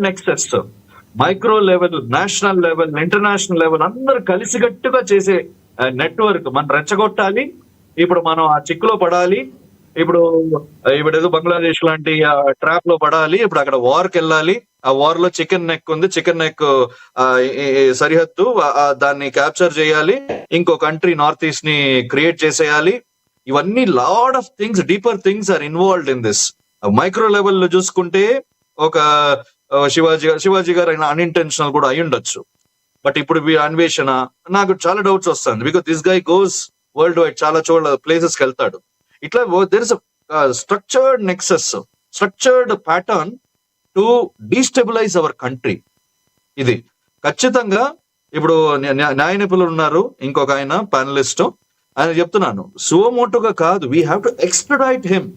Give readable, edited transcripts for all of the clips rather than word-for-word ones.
Nexus micro level, national level, international level అందరూ కలిసికట్టుగా చేసే నెట్వర్క్ మనం రెచ్చగొట్టాలి. ఇప్పుడు మనం ఆ చిక్కులో పడాలి. ఇప్పుడు ఏదో బంగ్లాదేశ్ లాంటి ట్రాప్ లో పడాలి. ఇప్పుడు అక్కడ వార్కి వెళ్ళాలి. ఆ వార్ లో చికెన్ నెక్ ఉంది. చికెన్ నెక్ సరిహద్దు, దాన్ని క్యాప్చర్ చేయాలి. ఇంకో కంట్రీ నార్త్ ఈస్ట్ ని క్రియేట్ చేసేయాలి. ఇవన్నీ lot of things, deeper things are involved in this. Micro level లో చూసుకుంటే ఒక శివాజీ గారు అన్ఇంటెన్షనల్ కూడా అయి ఉండొచ్చు. బట్ ఇప్పుడు అన్వేషణ నాకు చాలా డౌట్స్ వస్తుంది. Because this guy goes world wide, చాలా ప్లేసెస్ కి వెళ్తాడు. ఇట్లా there is structured nexus, structured pattern to destabilise our country. ఇది ఖచ్చితంగా ఇప్పుడు న్యాయ నిపుణులు ఉన్నారు, ఇంకొక ఆయన ప్యానలిస్ట్, ఆయన చెప్తున్నాను సువమోటోగా కాదు, we have to extradite him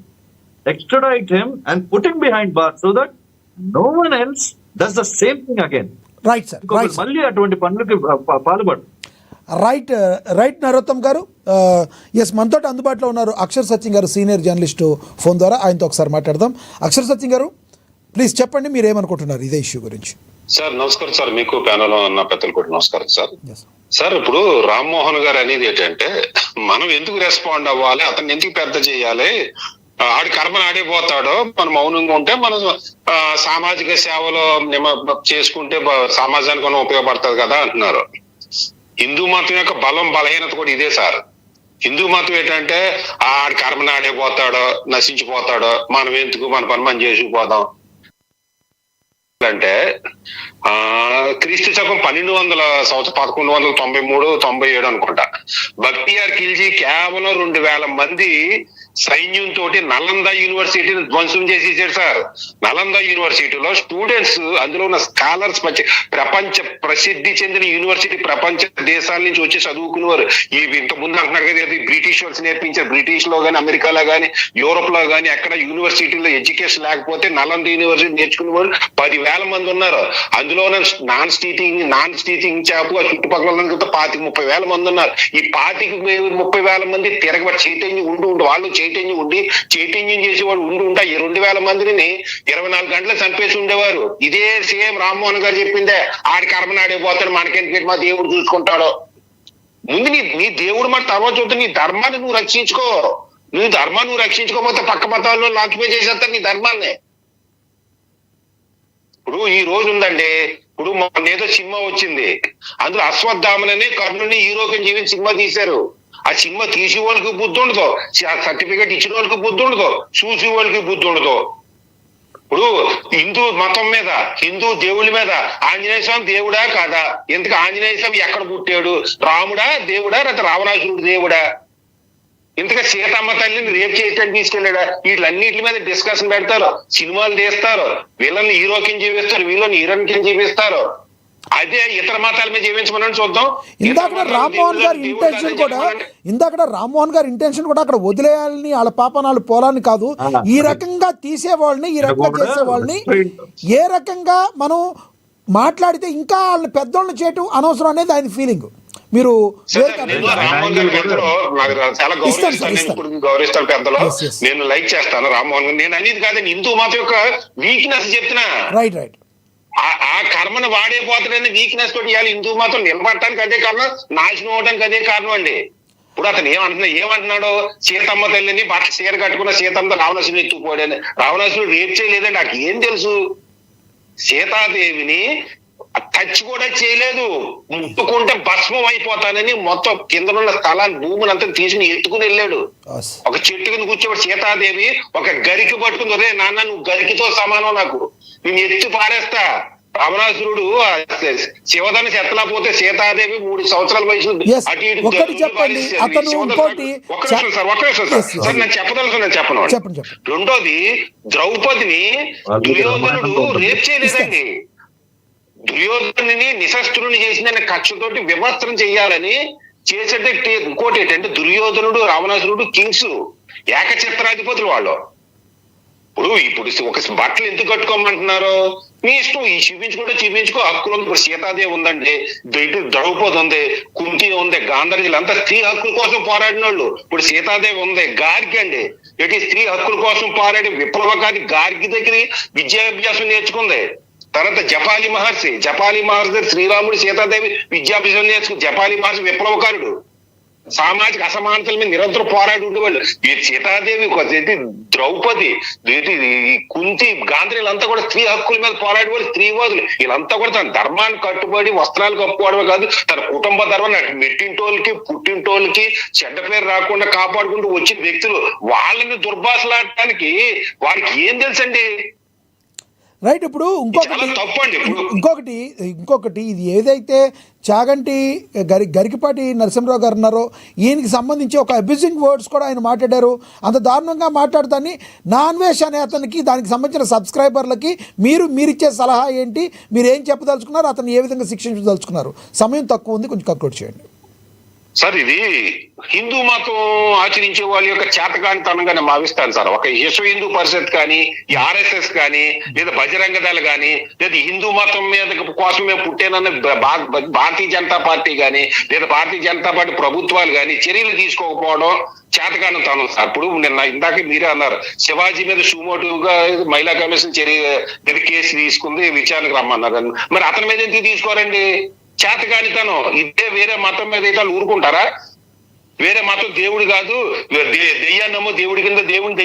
and put him behind bar so that no one else does the same thing again. Right sir, మళ్ళీ అటువంటి పనులకి పాల్పడు. రైట్ నరోత్తమ్ గారు. ఎస్, మనతో అందుబాటులో ఉన్నారు అక్షర్ సచిన్ గారు, సీనియర్ జర్నలిస్టు, ఫోన్ ద్వారా. ఆయనతో ఒకసారి మాట్లాడదాం. అక్షర్ సచిన్ గారు, ప్లీజ్ చెప్పండి, మీరు ఏమనుకుంటున్నారు ఇదే ఇష్యూ గురించి? సార్ నమస్కారం సార్, మీకు ప్యానల్ ఉన్న పెద్దలు కూడా నమస్కారం సార్. సార్ ఇప్పుడు రామ్మోహన్ గారు అనేది ఏంటంటే, మనం ఎందుకు రెస్పాండ్ అవ్వాలి, అతన్ని ఎందుకు పెద్ద చేయాలి, ఆడి కర్మను ఆడిపోతాడో, మనం మౌనంగా ఉంటే మనం సామాజిక సేవలో చేసుకుంటే సమాజానికి మనం ఉపయోగపడుతుంది కదా అంటున్నారు. హిందూ మతం యొక్క బలం బలహీనత కూడా ఇదే సార్. హిందూ మతం ఏంటంటే ఆడి కర్మను ఆడిపోతాడో, నశించిపోతాడో, మనం ఎందుకు మన పని మనం చేసుకుపోదాం అంటే, క్రీస్తు శకం 1193-97 అనుకుంటా, బక్తియార్ ఖిల్జీ కేవలం 2000 మంది సైన్యంతో నలంద యూనివర్సిటీని ధ్వంసం చేసేసాడు సార్. నలంద యూనివర్సిటీలో స్టూడెంట్స్, అందులో ఉన్న స్కాలర్స్, ప్రపంచ ప్రసిద్ధి చెందిన యూనివర్సిటీ, ప్రపంచ దేశాల నుంచి వచ్చి చదువుకునేవారు. ఇంత ముందు అంటున్నారు కదా, బ్రిటిష్ వాళ్ళు నేర్పించారు. బ్రిటిష్ లో గానీ, అమెరికాలో గానీ, యూరోప్ లో గానీ ఎక్కడ యూనివర్సిటీలో ఎడ్యుకేషన్ లేకపోతే నలంద యూనివర్సిటీ నేర్చుకునేవారు 10,000 మంది ఉన్నారు. అందులో నాన్ స్టీచింగ్ చేపు చుట్టుపక్కల 25-30,000 మంది ఉన్నారు. ఈ 25-30,000 మంది తిరగబడి చైతన్యం వాళ్ళు చైతన్యం చేసేవాడు ఉండి 2,000 మందిని 24 గంటలు చంపేసి ఉండేవారు. ఇదే సేమ్ రామ్మోహన్ గారు చెప్పిందే, ఆడి కర్మనాడిపోతాడు, మనకెందుకు, మా దేవుడు చూసుకుంటాడు. ముందు నీ దేవుడు మన తర్వాత చూస్తే నీ ధర్మాన్ని నువ్వు రక్షించుకో. నువ్వు రక్షించుకోకపోతే పక్క మతాల్లో ఆక్యుపై చేసేస్తారు నీ ధర్మాన్ని. ఇప్పుడు ఈ రోజు ఉందండి, ఇప్పుడు ఏదో సినిమా వచ్చింది, అందులో అశ్వత్థామని కర్ణుని హీరోకి జీవించి సినిమా తీశారు. ఆ సినిమా తీసే వాళ్ళకి బుద్ధి ఉండదు, సర్టిఫికేట్ ఇచ్చిన వాళ్ళకి బుద్ధి ఉండదు, చూసే వాళ్ళకి బుద్ధి ఉండదు. ఇప్పుడు హిందూ మతం మీద, హిందూ దేవుళ్ళ మీద ఆంజనేయ స్వామి దేవుడా కాదా? ఎందుకు ఆంజనేయ స్వామి ఎక్కడ పుట్టాడు? రాముడా దేవుడా, లేకపోతే రావణాసురుడు దేవుడా? ఇంతగా సీతమ్మ తల్లిని రేపు చేయడానికి తీసుకెళ్ళాడా? వీళ్ళన్నిటి మీద డిస్కషన్ పెడతారు, సినిమాలు తీస్తారు, వీళ్ళని హీరో కింద చూపిస్తారు, వీళ్ళని హీరోయిన్ కింద చూపిస్తారు. అదే ఇతర మతాల మీద జీవించమని చూద్దాం. ఇందాక రామ్మోహన్ గారి ఇంటెన్షన్ కూడా అక్కడ వదిలేయాలని, వాళ్ళ పాపనాలు పోలాలని కాదు, ఈ రకంగా తీసేవాళ్ళని, ఈ రకంగా చేసేవాళ్ళని ఏ రకంగా మనం మాట్లాడితే ఇంకా వాళ్ళని పెద్దోళ్ళని చేయటం అనవసరం అనేది ఆయన ఫీలింగ్. మీరు చాలా గౌరవిస్తాను పెద్దలు, నేను లైక్ చేస్తాను రామ్మోహన్ గారు. నేను అనేది కాదని హిందూ మతం యొక్క వీక్నెస్ చెప్తున్నా. రైట్. ఆ కర్మను వాడైపోతాడని వీక్నెస్ తోటి ఇవాళ హిందూ మతం నిలబడటానికి అదే కారణం, నాశనం అవడానికి అదే కారణం అండి. ఇప్పుడు అతను ఏమంటున్నాడు, సీతమ్మ తల్లిని బట్టలు చీర కట్టుకున్న సీతమ్మ రావణాసురుని ఎత్తుకుపోయాడని. రావణాసురుడు రేప్ చేయలేదండి, నాకు ఏం తెలుసు? సీతాదేవిని టచ్ కూడా చేయలేదు, ముట్టుకుంటే భస్మం అయిపోతానని మొత్తం కిందనున్న స్థలాన్ని, భూమిని అంతా తీసుకుని ఎత్తుకుని వెళ్ళాడు. ఒక చెట్టు కింద కూర్చోబడి సీతాదేవి ఒక గరికి పట్టుకుంది, ఒరే నాన్న నువ్వు గరికితో సమానం, నాకు నేను ఎత్తి పారేస్తా. రావణాసురుడు శివదాన్ని ఎత్తలేకపోతే సీతాదేవి 3 సంవత్సరాల వయసు అటు ఇటు సార్ నేను చెప్పను. రెండోది, ద్రౌపదిని దుర్యోధనుడు రేప్ చేయలేదండి. దుర్యోధనుని నిశస్త్రుని చేసిందనే కక్షతోటి వివస్త్రం చెయ్యాలని చేసేటే. ఇంకోటి ఏంటంటే, దుర్యోధనుడు రావణాసురుడు కింగ్స్, ఏకఛత్రాధిపతులు వాళ్ళు. ఇప్పుడు ఒక బట్టలు ఎందుకు కట్టుకోమంటున్నారు? నీ ఇష్టం, ఈ చూపించుకో, హక్కులు ఉంది. ఇప్పుడు సీతాదేవి ఉందండి, ద్రౌపది ఉంది, కుంతి ఉంది, గాంధర్వులు అంతా స్త్రీ హక్కుల కోసం పోరాడిన వాళ్ళు. ఇప్పుడు సీతాదేవి ఉంది, గార్గి అండి, స్త్రీ హక్కుల కోసం పోరాడి విప్లవకారి గార్గి దగ్గర విద్యాభ్యాసం నేర్చుకుంది. తర్వాత జపాలి మహర్షి శ్రీరాముడు సీతాదేవి విద్యాభ్యాసం నేర్చుకుని జపాలి మహర్షి విప్లవకారుడు, సామాజిక అసమానతల మీద నిరంతరం పోరాడి ఉండేవాళ్ళు. ఈ సీతాదేవి, ద్రౌపది, కుంతి, గాంధీ వీళ్ళంతా కూడా స్త్రీ హక్కుల మీద పోరాడేవాళ్ళు, స్త్రీవాదులు. వీళ్ళంతా కూడా తన ధర్మాన్ని కట్టుబడి వస్త్రాలు కప్పుకోవడమే కాదు, తన కుటుంబ ధర్మాన్ని మెట్టింటోళ్ళకి పుట్టింటోళ్ళకి చెడ్డ పేరు రాకుండా కాపాడుకుంటూ వచ్చిన వ్యక్తులు. వాళ్ళని దుర్భాషలాడటానికి వారికి ఏం తెలుసండి? రైట్. ఇప్పుడు ఇంకొకటి ఇది ఏదైతే చాగంటి గరికిపాటి నరసింహరావు గారు ఉన్నారో ఈయనకి సంబంధించి ఒక అబ్యూజింగ్ వర్డ్స్ కూడా ఆయన మాట్లాడారు. అంత దారుణంగా మాట్లాడతాన్ని నాన్వేష్ అనే అతనికి, దానికి సంబంధించిన సబ్స్క్రైబర్లకి మీరిచ్చే సలహా ఏంటి? మీరు ఏం చెప్పదలుచుకున్నారు? అతను ఏ విధంగా శిక్షించదలుచుకున్నారు? సమయం తక్కువ ఉంది, కొంచెం కంక్లూడ్ చేయండి సార్. ఇది హిందూ మతం ఆచరించే వాళ్ళ యొక్క చేతకానితనంగా నేను భావిస్తాను సార్. ఒక విశ్వ హిందూ పరిషత్ కానీ, ఈ RSS కానీ, లేదా బజరంగ దళ కానీ, లేదా హిందూ మతం మీద కోసమే పుట్టేనన్న భారతీయ జనతా పార్టీ కానీ, లేదా భారతీయ జనతా పార్టీ ప్రభుత్వాలు కానీ చర్యలు తీసుకోకపోవడం చేతకానితనం సార్. ఇప్పుడు ఇందాక మీరే అన్నారు, శివాజీ మీద సుమోటుగా మహిళా కమిషన్ మీద కేసు తీసుకుంది, విచారణకు రమ్మన్నారు. మరి అతని మీద ఎందుకు తీసుకోరండి? చేతకానితనం. ఇదే వేరే మతం మీద అయితే వాళ్ళు ఊరుకుంటారా? వేరే మతం దేవుడు కాదు, దెయ్యాన్నమో దేవుడి కింద దేవుని